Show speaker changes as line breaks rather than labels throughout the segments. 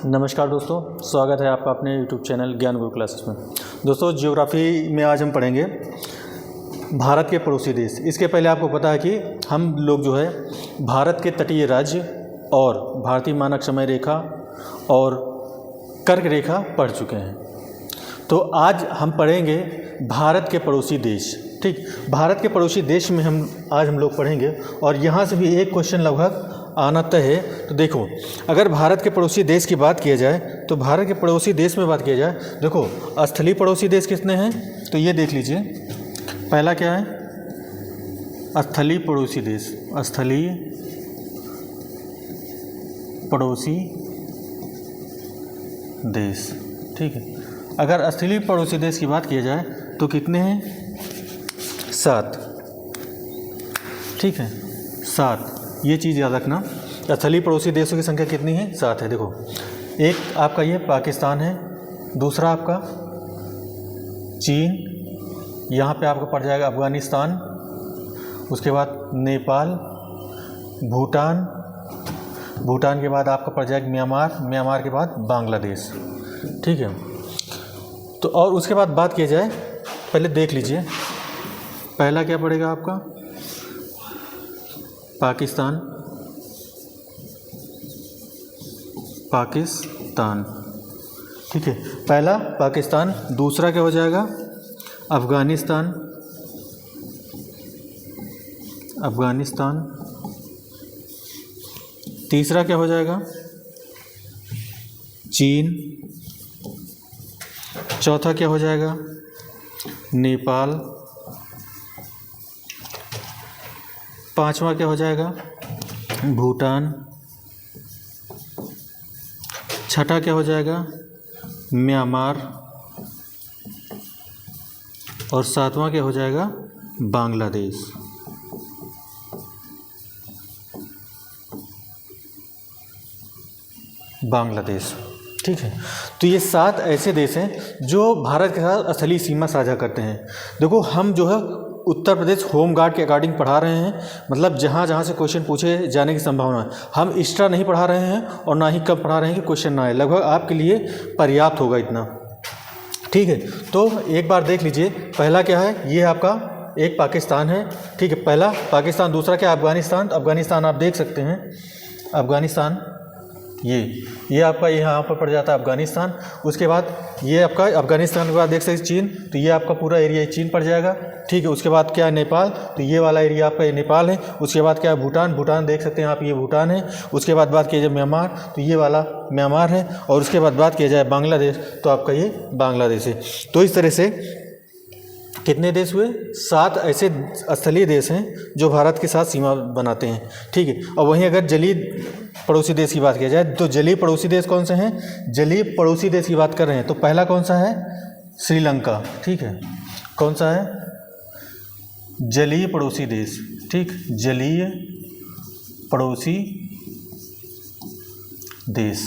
नमस्कार दोस्तों, स्वागत है आपका अपने YouTube चैनल ज्ञान गुरु क्लासेस में। दोस्तों, ज्योग्राफी में आज हम पढ़ेंगे भारत के पड़ोसी देश। इसके पहले आपको पता है कि हम लोग जो है भारत के तटीय राज्य और भारतीय मानक समय रेखा और कर्क रेखा पढ़ चुके हैं। तो आज हम पढ़ेंगे भारत के पड़ोसी देश। ठीक, भारत के पड़ोसी देश में आज हम लोग पढ़ेंगे और यहाँ से भी एक क्वेश्चन लगभग आना तय है। तो देखो, अगर भारत के पड़ोसी देश की बात किया जाए तो भारत के पड़ोसी देश में बात किया जाए, देखो स्थलीय पड़ोसी देश कितने हैं तो ये देख लीजिए। पहला क्या है? स्थलीय पड़ोसी देश। स्थलीय पड़ोसी देश, ठीक है। अगर स्थलीय पड़ोसी देश की बात किया जाए तो कितने हैं? 7, ठीक है, 7। ये चीज़ याद रखना, स्थलीय पड़ोसी देशों की संख्या कितनी है? 7 है। देखो, एक आपका ये पाकिस्तान है, दूसरा आपका चीन, यहाँ पे आपका पड़ जाएगा अफ़गानिस्तान, उसके बाद नेपाल, भूटान, भूटान के बाद आपका पड़ जाएगा म्यांमार, म्यांमार के बाद बांग्लादेश, ठीक है। तो और उसके बाद बात किया जाए, पहले देख लीजिए, पहला क्या पड़ेगा आपका? पाकिस्तान, पाकिस्तान, ठीक है, पहला पाकिस्तान। दूसरा क्या हो जाएगा? अफ़गानिस्तान, अफ़गानिस्तान। तीसरा क्या हो जाएगा? चीन। चौथा क्या हो जाएगा? नेपाल। पांचवा क्या हो जाएगा? भूटान। छठा क्या हो जाएगा? म्यांमार। और सातवां क्या हो जाएगा? बांग्लादेश। बांग्लादेश, ठीक है। तो ये 7 ऐसे देश हैं जो भारत के साथ स्थलीय सीमा साझा करते हैं। देखो, हम जो है उत्तर प्रदेश होम गार्ड के अकॉर्डिंग पढ़ा रहे हैं, मतलब जहाँ जहाँ से क्वेश्चन पूछे जाने की संभावना है। हम एक्स्ट्रा नहीं पढ़ा रहे हैं और ना ही कम पढ़ा रहे हैं कि क्वेश्चन ना आए। लगभग आपके लिए पर्याप्त होगा इतना, ठीक है। तो एक बार देख लीजिए, पहला क्या है? ये आपका एक पाकिस्तान है, ठीक है, पहला पाकिस्तान। दूसरा क्या? अफ़गानिस्तान। अफ़गानिस्तान आप देख सकते हैं, अफ़गानिस्तान, ये आपका यहाँ पर पड़ जाता है अफ़गानिस्तान। उसके बाद ये आपका अफ़गानिस्तान के बाद देख सकते चीन, तो ये आपका पूरा एरिया चीन पड़ जाएगा, ठीक है। उसके बाद क्या है? नेपाल, तो ये वाला एरिया आपका ये नेपाल है। उसके बाद क्या है? भूटान। भूटान देख सकते हैं आप, ये भूटान है। उसके बाद बात किया जाए म्यांमार, तो ये वाला म्यांमार है। और उसके बाद बात किया जाए बांग्लादेश, तो आपका ये बांग्लादेश है। तो इस तरह से कितने देश हुए? 7 ऐसे स्थलीय देश हैं जो भारत के साथ सीमा बनाते हैं, ठीक है। और वहीं अगर जलीय पड़ोसी देश की बात किया जाए तो जलीय पड़ोसी देश कौन से हैं? जलीय पड़ोसी देश की बात कर रहे हैं तो पहला कौन सा है? श्रीलंका, ठीक है। कौन सा है? जलीय पड़ोसी देश, ठीक, जलीय पड़ोसी देश,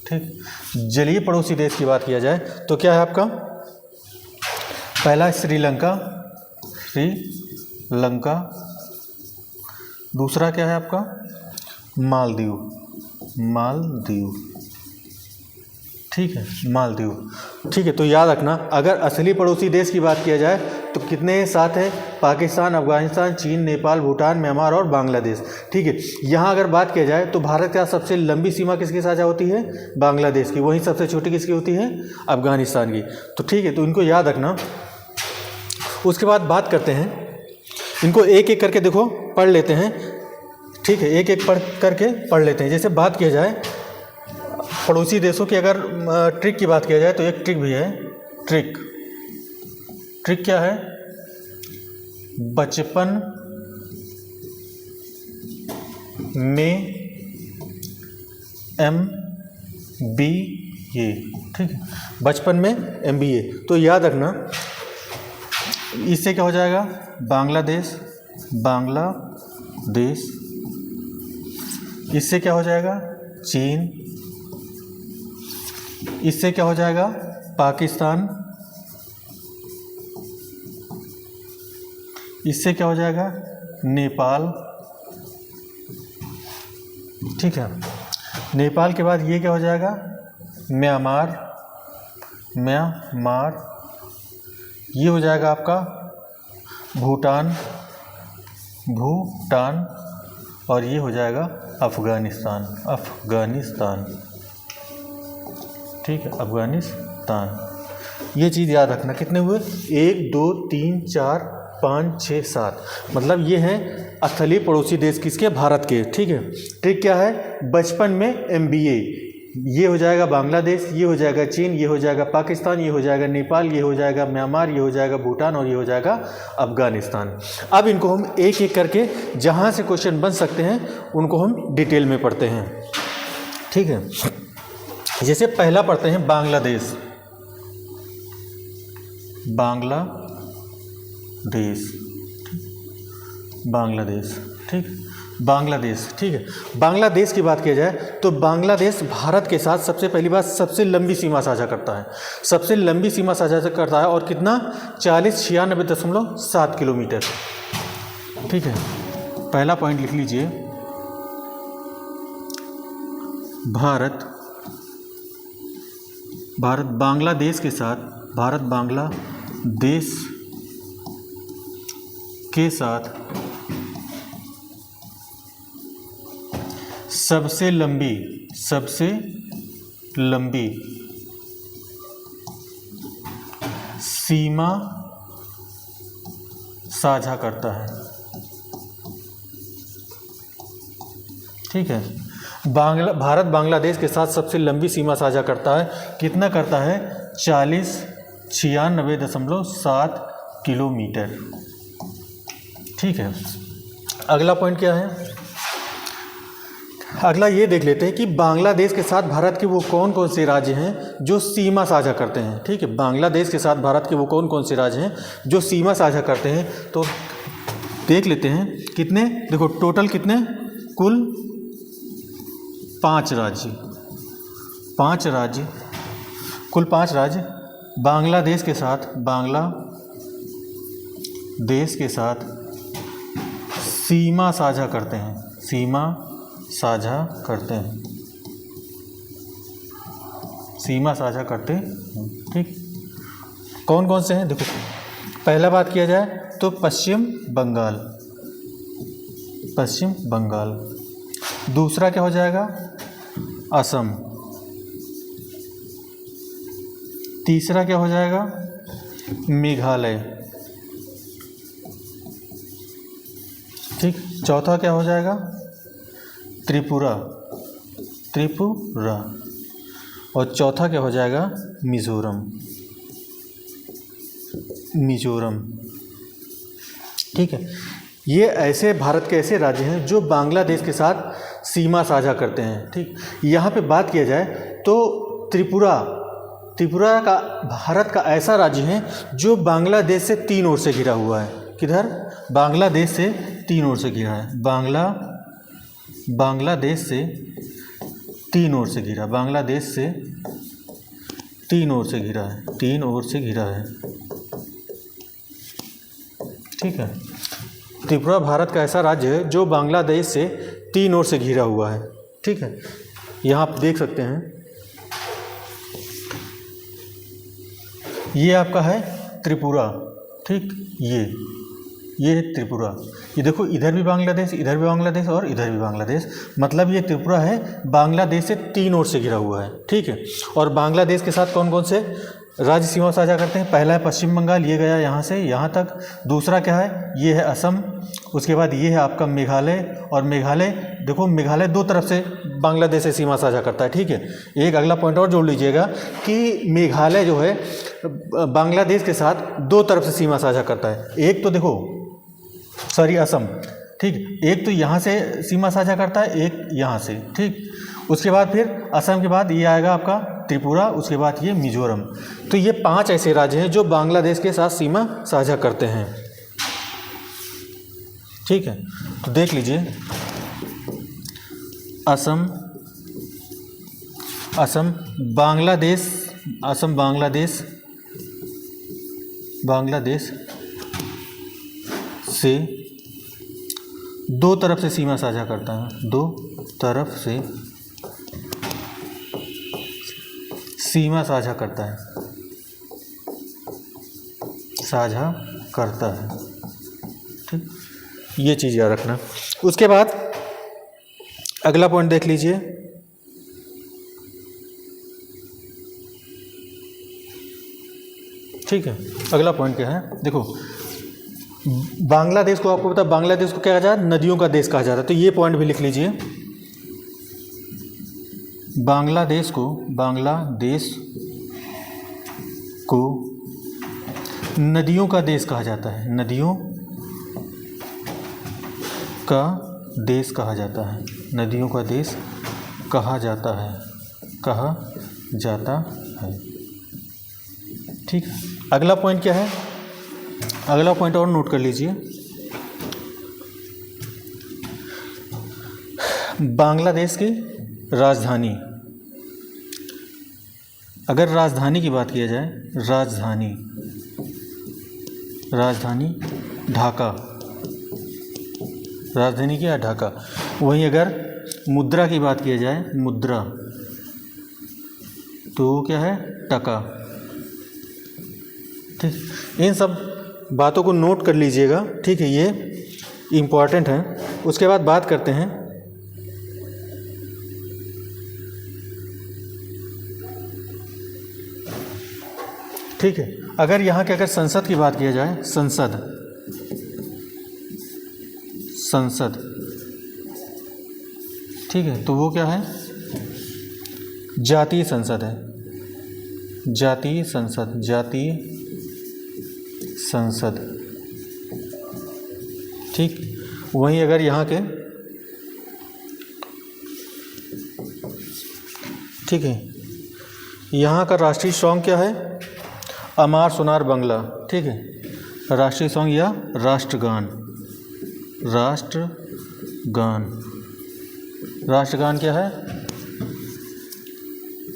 ठीक। जलीय पड़ोसी देश की बात किया जाए तो क्या है आपका? पहला श्रीलंका, श्रीलंका। दूसरा क्या है आपका? मालदीव, मालदीव, ठीक है, मालदीव, ठीक है। तो याद रखना, अगर असली पड़ोसी देश की बात किया जाए तो कितने? 7 है। पाकिस्तान, अफ़गानिस्तान, चीन, नेपाल, भूटान, म्यांमार और बांग्लादेश, ठीक है। यहाँ अगर बात किया जाए तो भारत का सबसे लंबी सीमा किसके साझा होती है? बांग्लादेश की। वहीं सबसे छोटी किसकी होती है? अफ़गानिस्तान की। तो ठीक है, तो इनको याद रखना। उसके बाद बात करते हैं, इनको एक एक करके देखो पढ़ लेते हैं, ठीक है, एक एक करके पढ़ लेते हैं। जैसे बात किया जाए पड़ोसी देशों की, अगर ट्रिक की बात किया जाए तो एक ट्रिक भी है। ट्रिक, ट्रिक क्या है? बचपन में MBA, ठीक है, बचपन में MBA। तो याद रखना, इससे क्या हो जाएगा? बांग्लादेश, बांग्लादेश। इससे क्या हो जाएगा? चीन। इससे क्या हो जाएगा? पाकिस्तान। इससे क्या हो जाएगा? नेपाल, ठीक है। नेपाल के बाद ये क्या हो जाएगा, म्यांमार, ये हो जाएगा आपका भूटान, और ये हो जाएगा अफ़गानिस्तान। ठीक है, अफ़गानिस्तान। ये चीज़ याद रखना। कितने हुए, 1 2 3 4 5 6 7, मतलब ये हैं स्थलीय पड़ोसी देश किसके, भारत के। ठीक है, ट्रिक क्या है, बचपन में MBA, ये हो जाएगा बांग्लादेश, ये हो जाएगा चीन, ये हो जाएगा पाकिस्तान, ये हो जाएगा नेपाल, ये हो जाएगा म्यांमार, ये हो जाएगा भूटान, और ये हो जाएगा अफ़गानिस्तान। अब इनको हम एक एक करके जहाँ से क्वेश्चन बन सकते हैं उनको हम डिटेल में पढ़ते हैं। ठीक है, जैसे पहला पढ़ते हैं बांग्लादेश। ठीक है, बांग्लादेश की बात किया जाए तो बांग्लादेश भारत के साथ सबसे पहली बात सबसे लंबी सीमा साझा करता है। और कितना, 4096.7 किलोमीटर। ठीक है, पहला पॉइंट लिख लीजिए, भारत बांग्लादेश के साथ सबसे लंबी सीमा साझा करता है। ठीक है, भारत बांग्लादेश के साथ सबसे लंबी सीमा साझा करता है। कितना करता है, 4096.7 किलोमीटर। ठीक है, अगला पॉइंट क्या है, अगला ये देख लेते हैं कि बांग्लादेश के साथ भारत के वो कौन कौन से राज्य हैं जो सीमा साझा करते हैं। ठीक है, बांग्लादेश के साथ भारत के वो कौन कौन से राज्य हैं जो सीमा साझा करते हैं, तो देख लेते हैं कितने। देखो टोटल कितने, कुल 5 राज्य, कुल 5 राज्य बांग्लादेश के साथ सीमा साझा करते हैं। ठीक, कौन कौन से हैं, देखो पहला बात किया जाए तो पश्चिम बंगाल, दूसरा क्या हो जाएगा, असम, तीसरा क्या हो जाएगा, मेघालय। ठीक, चौथा क्या हो जाएगा, त्रिपुरा, और चौथा क्या हो जाएगा, मिजोरम। ठीक है, ये ऐसे भारत के ऐसे राज्य हैं जो बांग्लादेश के साथ सीमा साझा करते हैं। ठीक, यहाँ पे बात किया जाए तो त्रिपुरा का भारत का ऐसा राज्य है जो बांग्लादेश से 3 ओर से घिरा हुआ है। किधर, बांग्लादेश से 3 ओर से घिरा है, बांग्लादेश से 3 ओर से घिरा, तीन ओर से घिरा है। ठीक है, त्रिपुरा भारत का ऐसा राज्य है जो बांग्लादेश से 3 ओर से घिरा हुआ है। ठीक है, यहाँ आप देख सकते हैं, ये आपका है त्रिपुरा। ठीक, ये है त्रिपुरा। ये देखो इधर भी बांग्लादेश, इधर भी बांग्लादेश और इधर भी बांग्लादेश, मतलब ये त्रिपुरा है बांग्लादेश से 3 ओर से घिरा हुआ है। ठीक है, और बांग्लादेश के साथ कौन कौन से राज्य सीमा साझा करते हैं, पहला है पश्चिम बंगाल, ये गया यहाँ से यहाँ तक, दूसरा क्या है, ये है असम, उसके बाद ये है आपका मेघालय, और मेघालय देखो मेघालय 2 तरफ से बांग्लादेश से सीमा साझा करता है। ठीक है, एक अगला पॉइंट और जोड़ लीजिएगा कि मेघालय जो है बांग्लादेश के साथ 2 तरफ से सीमा साझा करता है। एक तो देखो असम, ठीक, एक तो यहाँ से सीमा साझा करता है, एक यहाँ से। ठीक, उसके बाद फिर असम के बाद ये आएगा आपका त्रिपुरा, उसके बाद ये मिजोरम। तो ये 5 ऐसे राज्य हैं जो बांग्लादेश के साथ सीमा साझा करते हैं। ठीक है, तो देख लीजिए, असम बांग्लादेश से 2 तरफ से सीमा साझा करता है, 2 तरफ से सीमा साझा करता है, साझा करता है। ठीक, ये चीज़ याद रखना। उसके बाद अगला पॉइंट देख लीजिए। ठीक है, अगला पॉइंट क्या है, देखो बांग्लादेश को, आपको पता है बांग्लादेश को क्या कहा जाता है, नदियों का देश कहा जाता है। तो ये पॉइंट भी लिख लीजिए। बांग्लादेश को नदियों का देश कहा जाता है, नदियों का देश कहा जाता है, नदियों का देश कहा जाता है, कहा जाता है। ठीक है, अगला पॉइंट क्या है, अगला पॉइंट और नोट कर लीजिए। बांग्लादेश की राजधानी, अगर राजधानी की बात किया जाए, राजधानी ढाका, राजधानी क्या है, ढाका। वहीं अगर मुद्रा की बात किया जाए, मुद्रा, तो वो क्या है, टका। ठीक, इन सब बातों को नोट कर लीजिएगा। ठीक है, ये इम्पॉर्टेंट है। उसके बाद बात करते हैं ठीक है, अगर यहाँ के अगर संसद की बात किया जाए, संसद, ठीक है, तो वो क्या है, जातीय संसद है, जातीय संसद। ठीक, वहीं अगर यहाँ के, ठीक है, यहाँ का राष्ट्रीय सॉन्ग क्या है, अमार सोनार बंगला। ठीक है, राष्ट्रीय सॉन्ग या राष्ट्रगान, राष्ट्रगान क्या है,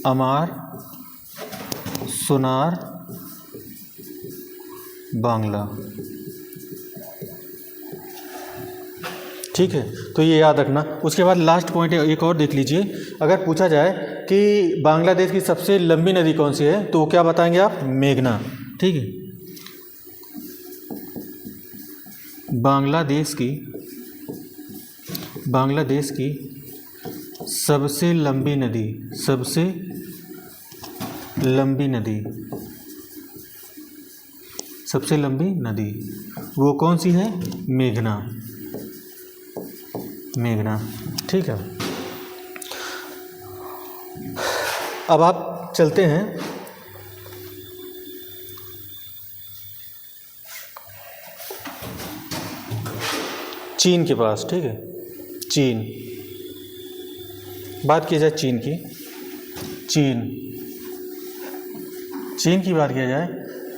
अमार सोनार बांग्ला। ठीक है, तो ये याद रखना। उसके बाद लास्ट पॉइंट एक और देख लीजिए। अगर पूछा जाए कि बांग्लादेश की सबसे लंबी नदी कौन सी है, तो क्या बताएंगे आप, मेघना। ठीक है, बांग्लादेश की सबसे लंबी नदी वो कौन सी है, मेघना। ठीक है, अब आप चलते हैं चीन के पास। ठीक है, चीन, बात की जाए चीन की, चीन की बात किया जाए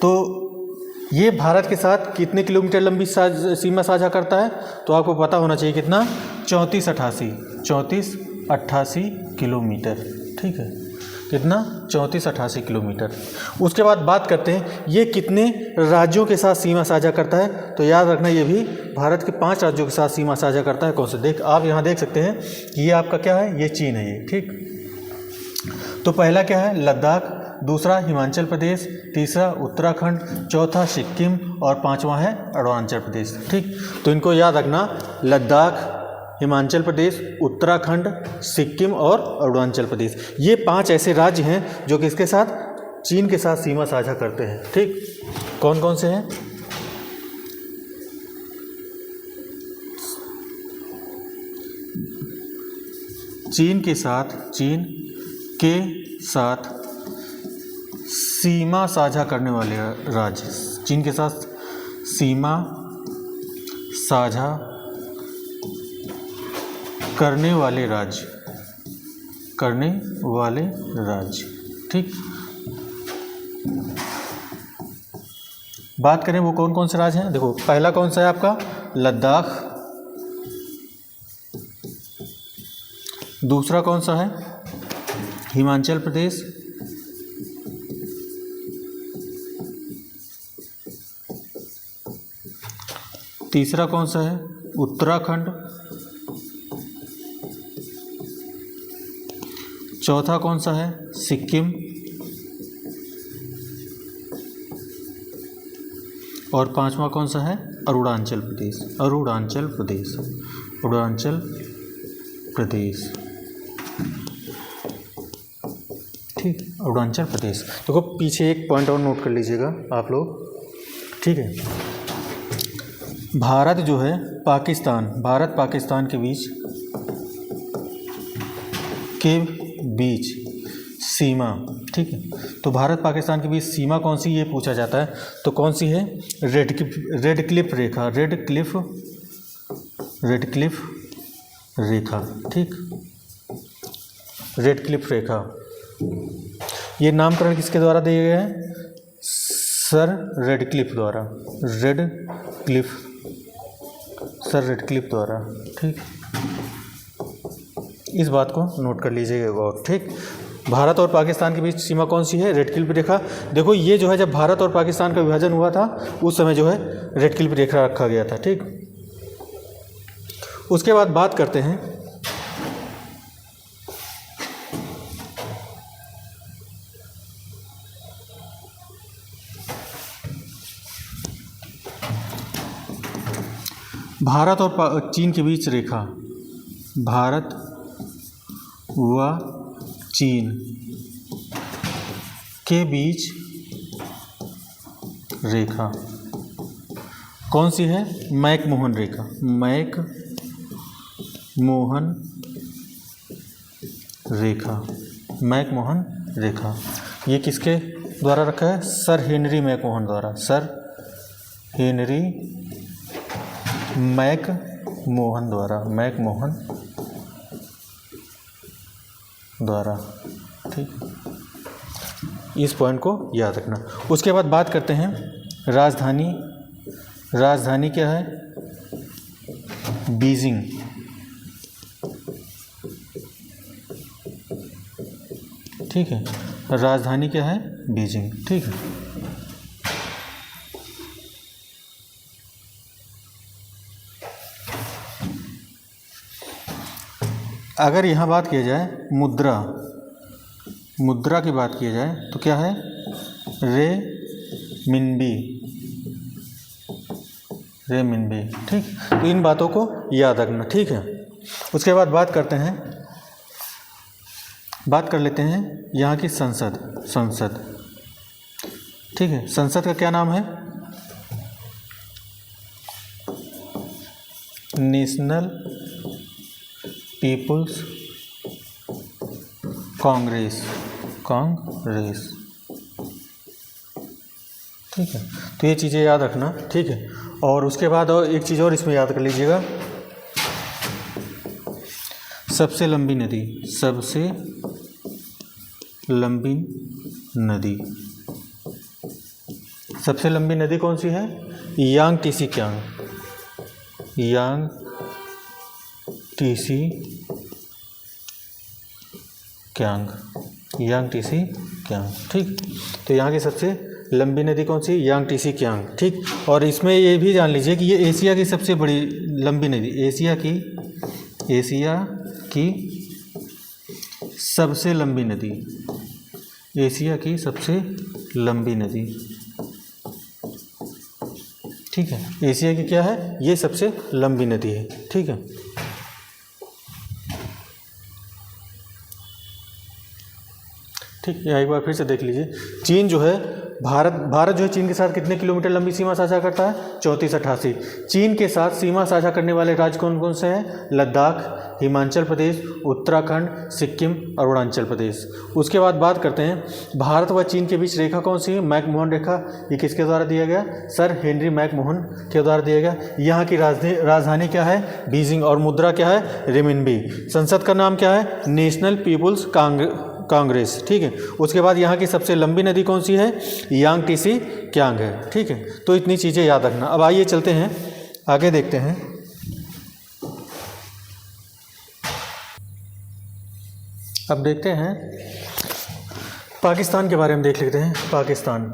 तो ये भारत के साथ कितने किलोमीटर लंबी सीमा साझा करता है, तो आपको पता होना चाहिए कितना, 3488 किलोमीटर। ठीक है, कितना, 3488 किलोमीटर। उसके बाद बात करते हैं ये कितने राज्यों के साथ सीमा साझा करता है, तो याद रखना ये भी भारत के 5 राज्यों के साथ सीमा साझा करता है। कौन से, आप यहाँ देख सकते हैं कि ये आपका क्या है, ये चीन है ये। ठीक, तो पहला क्या है, लद्दाख, दूसरा हिमाचल प्रदेश, तीसरा उत्तराखंड, चौथा सिक्किम और पांचवा है अरुणाचल प्रदेश। ठीक, तो इनको याद रखना, लद्दाख, हिमाचल प्रदेश, उत्तराखंड, सिक्किम और अरुणाचल प्रदेश। ये 5 ऐसे राज्य हैं जो किसके साथ, चीन के साथ सीमा साझा करते हैं। ठीक, कौन कौन से हैं, चीन के साथ सीमा साझा करने वाले राज्य, चीन के साथ सीमा साझा करने वाले राज्य। ठीक, बात करें वो कौन कौन से राज्य हैं, देखो पहला कौन सा है आपका, लद्दाख, दूसरा कौन सा है, हिमाचल प्रदेश, तीसरा कौन सा है, उत्तराखंड, चौथा कौन सा है, सिक्किम, और पांचवा कौन सा है? अरुणाचल प्रदेश। अरुणाचल प्रदेश, अरुणाचल प्रदेश, ठीक, अरुणाचल प्रदेश। देखो पीछे एक पॉइंट और नोट कर लीजिएगा आप लोग, ठीक है। भारत जो है भारत पाकिस्तान के बीच सीमा, ठीक है। तो भारत पाकिस्तान के बीच सीमा कौन सी, ये पूछा जाता है। तो कौन सी है? रेड क्लिफ रेखा, रेड क्लिफ रेखा, ठीक, रेड क्लिफ रेखा। ये नामकरण किसके द्वारा दिए गए हैं? सर रेडक्लिफ द्वारा, सर रेडक्लिफ द्वारा, ठीक। इस बात को नोट कर लीजिएगा और, ठीक। भारत और पाकिस्तान के बीच सीमा कौन सी है? रेड क्लिफ रेखा। देखो ये जो है, जब भारत और पाकिस्तान का विभाजन हुआ था उस समय जो है रेड क्लिफ रेखा रखा गया था, ठीक। उसके बाद बात करते हैं भारत और चीन के बीच रेखा, भारत व चीन के बीच रेखा कौन सी है? मैकमोहन रेखा, मैकमोहन रेखा, मैकमोहन रेखा। ये किसके द्वारा रखा है? सर हेनरी मैकमोहन द्वारा, सर हेनरी मैकमोहन द्वारा, ठीक। इस पॉइंट को याद रखना। उसके बाद बात करते हैं राजधानी। राजधानी क्या है? बीजिंग, ठीक है। राजधानी क्या है? बीजिंग, ठीक है। अगर यहाँ बात किया जाए मुद्रा की बात की जाए तो क्या है? रेमिनबी, ठीक। तो इन बातों को याद रखना, ठीक है। उसके बाद बात कर लेते हैं यहाँ की संसद, ठीक है। संसद का क्या नाम है? नेशनल पीपुल्स कांग्रेस, ठीक है। तो ये चीज़ें याद रखना, ठीक है। और उसके बाद और एक चीज़ और इसमें याद कर लीजिएगा, सबसे लंबी नदी कौन सी है? यांगटीसी कियांग, ठीक। तो यहाँ की सबसे लंबी नदी कौन सी? यांगटीसी कियांग, ठीक। और इसमें ये भी जान लीजिए कि ये एशिया की सबसे बड़ी लंबी नदी, एशिया की सबसे लंबी नदी, ठीक है। एशिया की क्या है? ये सबसे लंबी नदी है, ठीक है। ठीक, यहाँ एक बार फिर से देख लीजिए। चीन जो है, भारत जो है चीन के साथ कितने किलोमीटर लंबी सीमा साझा करता है? 3488। चीन के साथ सीमा साझा करने वाले राज्य कौन कौन से हैं? लद्दाख, हिमाचल प्रदेश, उत्तराखंड, सिक्किम, अरुणाचल प्रदेश। उसके बाद बात करते हैं भारत व चीन के बीच रेखा कौन सी है? मैकमोहन रेखा। ये किसके द्वारा दिया गया? सर हेनरी मैकमोहन के द्वारा दिया गया। यहाँ की राजधानी क्या है? बीजिंग। और मुद्रा क्या है? रेमिनबी। संसद का नाम क्या है? नेशनल पीपुल्स कांग्रेस, ठीक है। उसके बाद यहाँ की सबसे लंबी नदी कौन सी है? यांगटीसी कियांग है, ठीक है। तो इतनी चीज़ें याद रखना। अब आइए चलते हैं आगे, देखते हैं। अब देखते हैं पाकिस्तान के बारे में, देख लेते हैं। पाकिस्तान,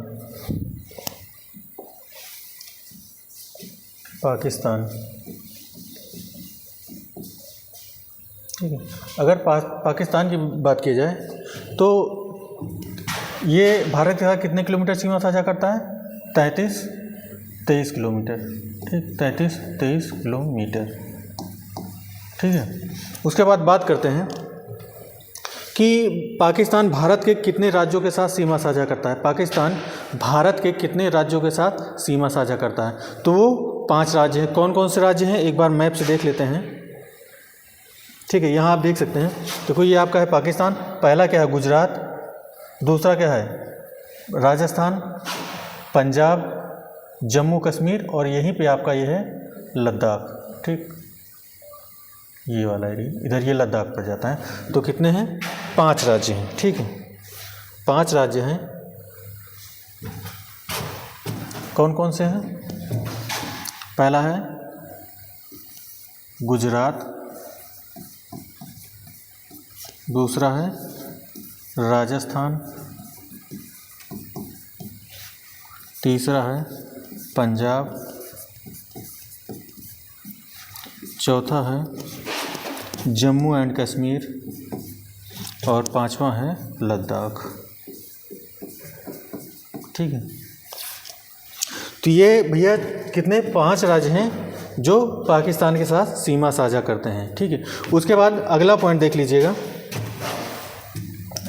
ठीक है। अगर पाकिस्तान की बात की जाए तो ये भारत के साथ कितने किलोमीटर सीमा साझा करता है? 33 23 किलोमीटर, ठीक, 23 किलोमीटर, ठीक है। उसके बाद बात करते हैं कि पाकिस्तान भारत के कितने राज्यों के साथ सीमा साझा करता है। पाकिस्तान भारत के कितने राज्यों के साथ सीमा साझा करता है, तो वो 5 राज्य हैं। कौन कौन से राज्य हैं, एक बार मैप से देख लेते हैं, ठीक है। यहाँ आप देख सकते हैं, देखो ये आपका है पाकिस्तान। पहला क्या है, गुजरात। दूसरा क्या है, राजस्थान, पंजाब, जम्मू कश्मीर, और यहीं पे आपका ये है लद्दाख, ठीक, ये वाला एरिया इधर ये लद्दाख पड़ जाता है। तो कितने हैं, 5 राज्य हैं, ठीक है। 5 राज्य हैं, कौन कौन से हैं, पहला है गुजरात, दूसरा है राजस्थान, तीसरा है पंजाब, चौथा है जम्मू एंड कश्मीर, और 5वां है लद्दाख, ठीक है। तो ये भैया कितने, 5 राज्य हैं जो पाकिस्तान के साथ सीमा साझा करते हैं, ठीक है। उसके बाद अगला पॉइंट देख लीजिएगा।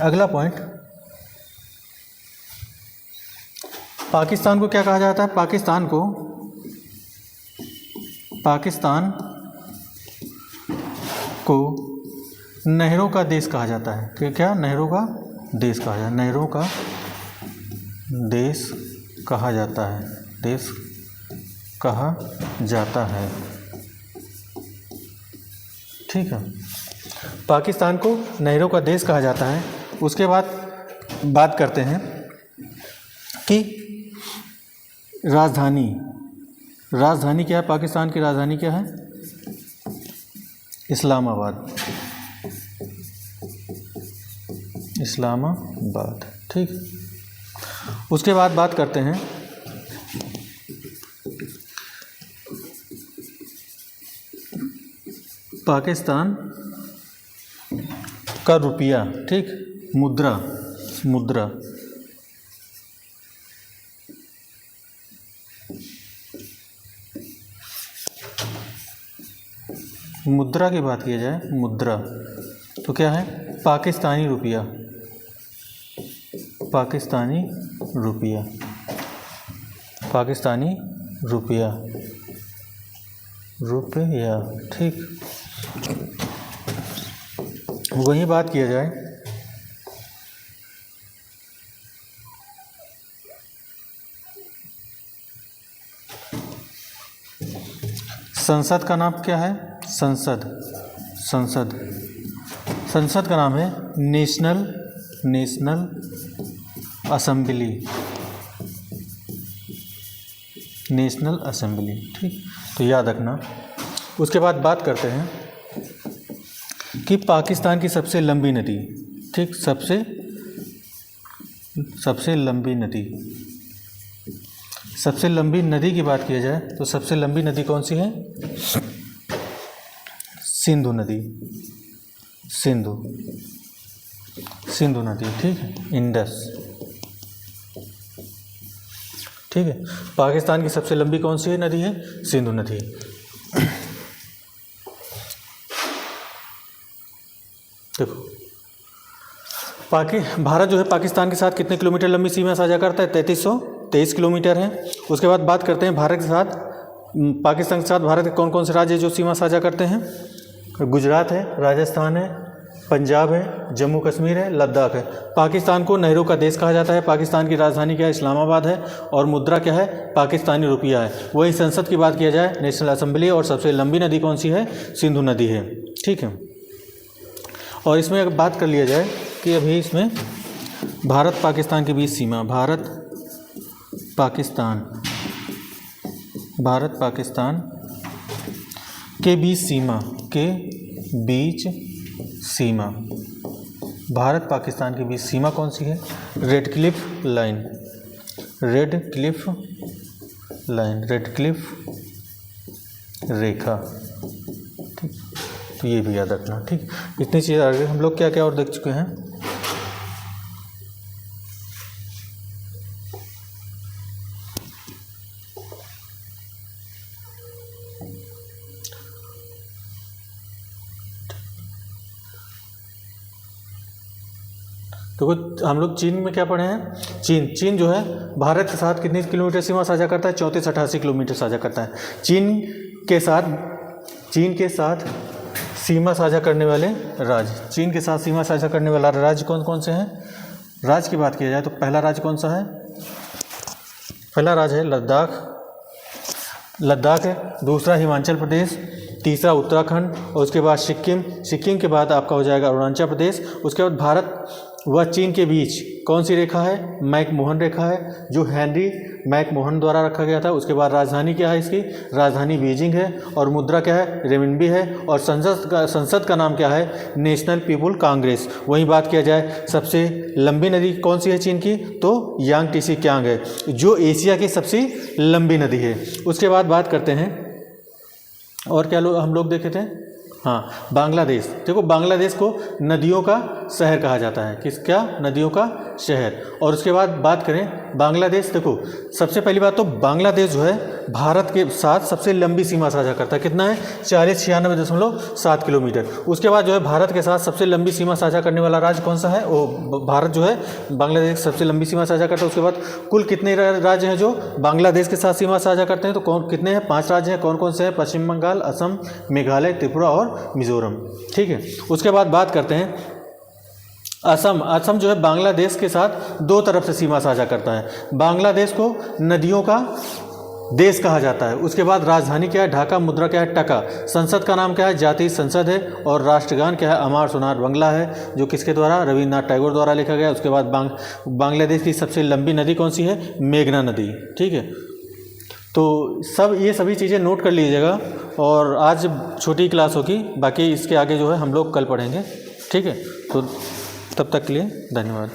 अगला पॉइंट, पाकिस्तान को क्या कहा जाता है, पाकिस्तान को नहरों का देश कहा जाता है। क्या, नहरों का देश कहा जाता है, नहरों का देश कहा जाता है, देश कहा जाता है, ठीक है। पाकिस्तान को नहरों का देश कहा जाता है। उसके बाद बात करते हैं कि राजधानी क्या है, पाकिस्तान की राजधानी क्या है, इस्लामाबाद, इस्लामाबाद, ठीक। उसके बाद बात करते हैं पाकिस्तान का रुपया, ठीक, मुद्रा, मुद्रा की बात की जाए, मुद्रा तो क्या है, पाकिस्तानी रुपया, पाकिस्तानी रुपया, ठीक। वही बात किया जाए संसद का नाम क्या है, संसद का नाम है नेशनल असेंबली, ठीक, तो याद रखना। उसके बाद बात करते हैं कि पाकिस्तान की सबसे लंबी नदी, ठीक, सबसे लंबी नदी की बात की जाए तो सबसे लंबी नदी कौन सी है, सिंधु नदी, ठीक है, इंडस, ठीक है। पाकिस्तान की सबसे लंबी कौन सी नदी है, सिंधु नदी। देखो भारत जो है पाकिस्तान के साथ कितने किलोमीटर लंबी सीमा साझा करता है, 3323 किलोमीटर है। उसके बाद बात करते हैं भारत के साथ, पाकिस्तान के साथ भारत के कौन कौन से राज्य जो सीमा साझा करते हैं, गुजरात है, राजस्थान है, पंजाब है, जम्मू कश्मीर है, लद्दाख है। पाकिस्तान को नहरों का देश कहा जाता है। पाकिस्तान की राजधानी क्या है, इस्लामाबाद है, और मुद्रा क्या है, पाकिस्तानी रुपया है। वहीं संसद की बात किया जाए, नेशनल असेंबली, और सबसे लंबी नदी कौन सी है, सिंधु नदी है, ठीक है। और इसमें अगर बात कर लिया जाए कि अभी इसमें भारत पाकिस्तान के बीच सीमा, भारत पाकिस्तान के बीच सीमा, भारत पाकिस्तान के बीच सीमा कौन सी है, रेड क्लिफ रेखा, ठीक, तो ये भी याद रखना, ठीक। इतनी चीज़ें आगे हम लोग क्या क्या और देख चुके हैं। तो हम लोग चीन में क्या पढ़े हैं, चीन जो है भारत के साथ कितनी किलोमीटर सीमा साझा करता है, 3488 किलोमीटर साझा करता है। चीन के साथ सीमा साझा करने वाले राज्य, चीन के साथ सीमा साझा करने वाला राज्य कौन कौन से हैं। राज्य की बात की जाए तो पहला राज्य कौन सा है, पहला राज्य है लद्दाख है, दूसरा हिमाचल प्रदेश, तीसरा उत्तराखंड, और उसके बाद सिक्किम के बाद आपका हो जाएगा अरुणाचल प्रदेश। उसके बाद भारत व चीन के बीच कौन सी रेखा है, मैकमोहन रेखा है, जो हेनरी मैकमोहन द्वारा रखा गया था। उसके बाद राजधानी क्या है इसकी, राजधानी बीजिंग है, और मुद्रा क्या है, रेमिनबी है, और संसद का नाम क्या है, नेशनल पीपुल कांग्रेस। वहीं बात किया जाए सबसे लंबी नदी कौन सी है चीन की, तो यांगटीसी कियांग है, जो एशिया की सबसे लंबी नदी है। उसके बाद बात करते हैं और क्या हम लोग देखे थे, हाँ बांग्लादेश। देखो बांग्लादेश को नदियों का शहर कहा जाता है, किसका, नदियों का शहर। और उसके बाद बात करें बांग्लादेश, देखो सबसे पहली बात तो बांग्लादेश जो है भारत के साथ सबसे लंबी सीमा साझा करता है, कितना है, 4096.7 किलोमीटर। उसके बाद जो है भारत के साथ सबसे लंबी सीमा साझा करने वाला राज्य कौन सा है, वो भारत जो है बांग्लादेश सबसे लंबी सीमा साझा करता है। उसके बाद कुल कितने राज्य हैं जो बांग्लादेश के साथ सीमा साझा करते हैं, तो कौन कितने हैं, 5 राज्य हैं। कौन कौन से हैं, पश्चिम बंगाल, असम, मेघालय, त्रिपुरा और मिजोरम। ठीक है, उसके बाद बात करते हैं असम जो है बांग्लादेश के साथ 2 तरफ से सीमा साझा करता है। बांग्लादेश को नदियों का देश कहा जाता है। उसके बाद राजधानी क्या है, ढाका, मुद्रा क्या है, टका, संसद का नाम क्या है, जातीय संसद है, और राष्ट्रगान क्या है, अमर सोनार बांग्ला है, जो किसके द्वारा, रविन्द्रनाथ टैगोर द्वारा लिखा गया। उसके बाद बांग्लादेश की सबसे लंबी नदी कौन सी है, मेघना नदी। ठीक है, तो ये सभी चीज़ें नोट कर लीजिएगा, और आज छोटी क्लास होगी, बाकी इसके आगे जो है हम लोग कल पढ़ेंगे। ठीक है, तो तब तक के लिए धन्यवाद।